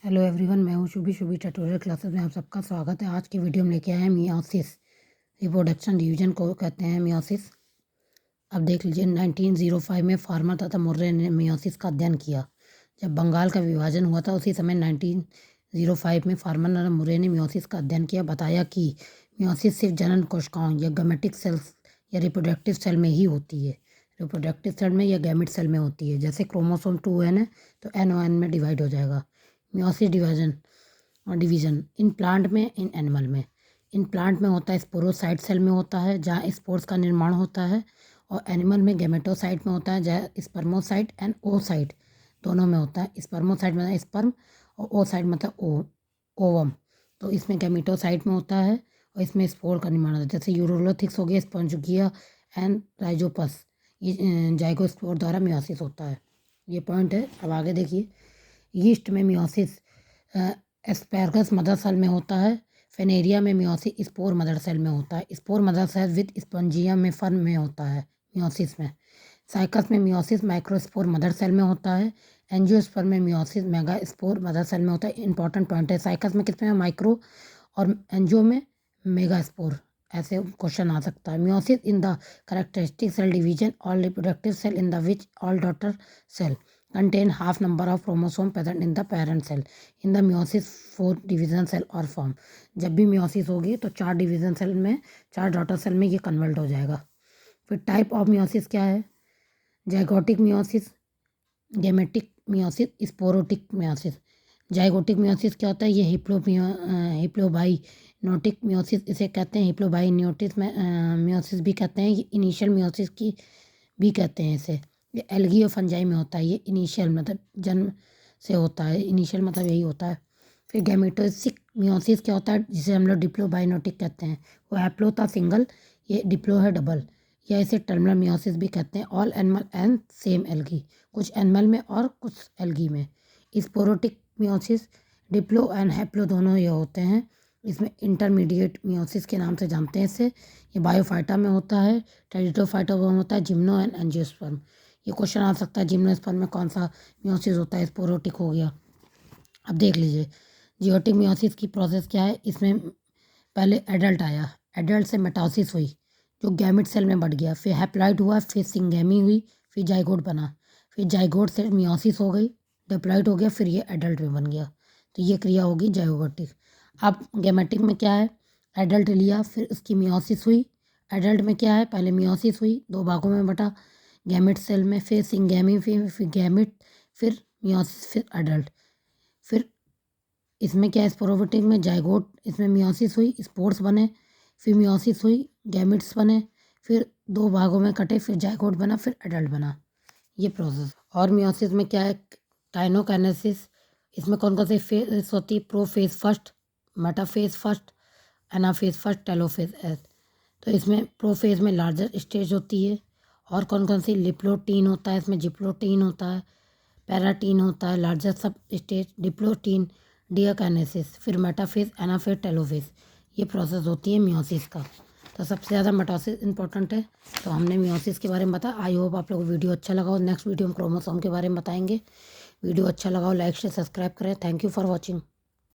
Hello everyone, मैं हूँ Shubhi tutorial classes में आप सबका स्वागत है। आज की वीडियो में लेके आए हैं मियोसिस। रिप्रोडक्शन डिवीजन को कहते हैं मियोसिस। अब देख लीजिए, 1905 में फार्मर तथा मुर्रे ने मियोसिस का अध्ययन किया। जब बंगाल का विभाजन हुआ था उसी समय 1905 में फार्मर तथा मुर्रे ने मियोसिस का अध्ययन किया। बताया कि मियोसिस सिर्फ जनन कोशिकाओं या गैमेटिक सेल्स या रिप्रोडक्टिव सेल में ही होती है। रिप्रोडक्टिव सेल में या गैमेट सेल में होती है। जैसे क्रोमोसोम 2n है तो NON में डिवाइड हो जाएगा। मियोसिस डिवीजन इन प्लांट में, इन एनिमल में। इन प्लांट में होता है स्पोरोसाइट सेल में होता है जहाँ स्पोर्स का निर्माण होता है, और एनिमल में गैमेटोसाइट में होता है जहाँ स्पर्मोसाइट एंड ओसाइट दोनों में होता है। स्पर्मोसाइट मतलब स्पर्म और ओसाइट मतलब ओवम। तो इसमें गैमेटोसाइट में होता है और इसमें स्पोर का निर्माण होता है। जैसे यूरोलोथिक्स हो गया, स्पॉन्जिया एंड राइजोपस, ये जाइगोस्पोर द्वारा मियोसिस होता है। ये पॉइंट है। अब आगे देखिए, यीस्ट में मियोसिस एस्पैरगस मदर सेल में होता है। फेनेरिया में मियोसिस स्पोर मदर सेल में होता है। स्पोर मदर सेल विद स्पॉन्जिया में फर्म में होता है मियोसिस में। साइकस में मियोसिस माइक्रोस्पोर मदर सेल में होता है। एंजियोस्पर्म में meiosis megaspore mother cell में होता है। इंपॉर्टेंट पॉइंट है, साइकस में कितने में माइक्रो और एंजियो में मेगा स्पोर। ऐसे क्वेश्चन आ सकता है। Meiosis in the characteristic cell division all reproductive cell in the which all daughter cell contain half number of chromosome present in the parent cell. In the meiosis 4 division cell or form. जब भी meiosis होगी तो 4 division cell में, 4 daughter cell में ये convert हो जाएगा। फिर टाइप ऑफ मियोसिस क्या है? Zygotic meiosis, gametic meiosis, sporic meiosis. Zygotic meiosis क्या होता है? ये हिप्लोबाइनोटिक मियोसिस इसे कहते हैं। हिप्लोबाइनोटिक मियोसिस भी कहते हैं। ये इनिशियल मियोसिस की भी कहते हैं इसे। ये एल्गी और फंजाई में होता है। ये इनिशियल मतलब जन्म से होता है। इनिशियल मतलब यही होता है। फिर गैमेटोसिक मियोसिस क्या होता है, जिसे हम लोग डिप्लोबाइनोटिक कहते हैं। वो हैप्लो था सिंगल, ये डिप्लो है डबल, या इसे टर्मिनल मियोसिस भी कहते हैं। All animal and same algae, कुछ एनिमल में और कुछ एल्गी में। स्पोरोटिक मियोसिस डिप्लो एंड हैप्लो दोनों ये होते हैं। इसमें इंटरमीडिएट मियोसिस के नाम से जानते हैं इसे। ये बायोफाइटा में होता है, टेरिडोफाइटा में होता है, जिम्नो एंड एंजियोस्पर्म। ये क्वेश्चन आ सकता है, जिम्नोस्पर्म में कौन सा मियोसिस होता है? स्पोरोटिक हो गया। अब देख लीजिए, जियोटिक मियोसिस की प्रोसेस क्या है। इसमें पहले एडल्ट आया, एडल्ट से मेटासिस हुई जो गैमेट सेल में बढ़ गया, फिर हैप्लॉइड हुआ, फिर सिंगेमी हुई, फिर जाइगोट बना, फिर जाइगोट से मियोसिस हो गई, डिप्लॉइड हो गया, फिर ये एडल्ट में बन गया। तो ये क्रिया होगी जाइगोटिक। अब गैमेटिक में क्या है? एडल्ट लिया, फिर उसकी मियोसिस हुई। एडल्ट में क्या है? पहले मियोसिस हुई, 2 भागों में बटा गैमेट सेल में, फिर सिंगेमी, फिर गैमेट, फिर मियोसिस, फिर एडल्ट। फिर इसमें क्या है? स्पोरोटिक में जाइगोट, इसमें मियोसिस हुई, स्पोर्स बने, फिर मियोसिस हुई, गैमेट्स बने, फिर 2 भागों में कटे, फिर जाइगोट बना, फिर एडल्ट बना। ये प्रोसेस। और मियोसिस में क्या है? काइनोकाइनेसिस। इसमें कौन कौन सी फेज होती है? Prophase first, metaphase first, anaphase first, telophase S. तो इसमें प्रोफेज में लार्जर स्टेज होती है। और कौन कौन सी? लिप्लोटीन होता है, इसमें जिप्लोटीन होता है, पैराटीन होता है, लार्जर सब स्टेज डिप्लोटीन, डियाकाइनेसिस, फिर मेटाफेज, एनाफेज, टेलोफेज। ये प्रोसेस होती है मियोसिस का। तो सबसे ज़्यादा मेटासिस इंपॉर्टेंट है। तो हमने मियोसिस के बारे में बताया। आई होप आप लोगों को वीडियो अच्छा लगा हो। नेक्स्ट वीडियो में क्रोमोसोम के बारे में बताएंगे। वीडियो अच्छा लगा हो लाइक से सब्सक्राइब करें। Thank you for watching.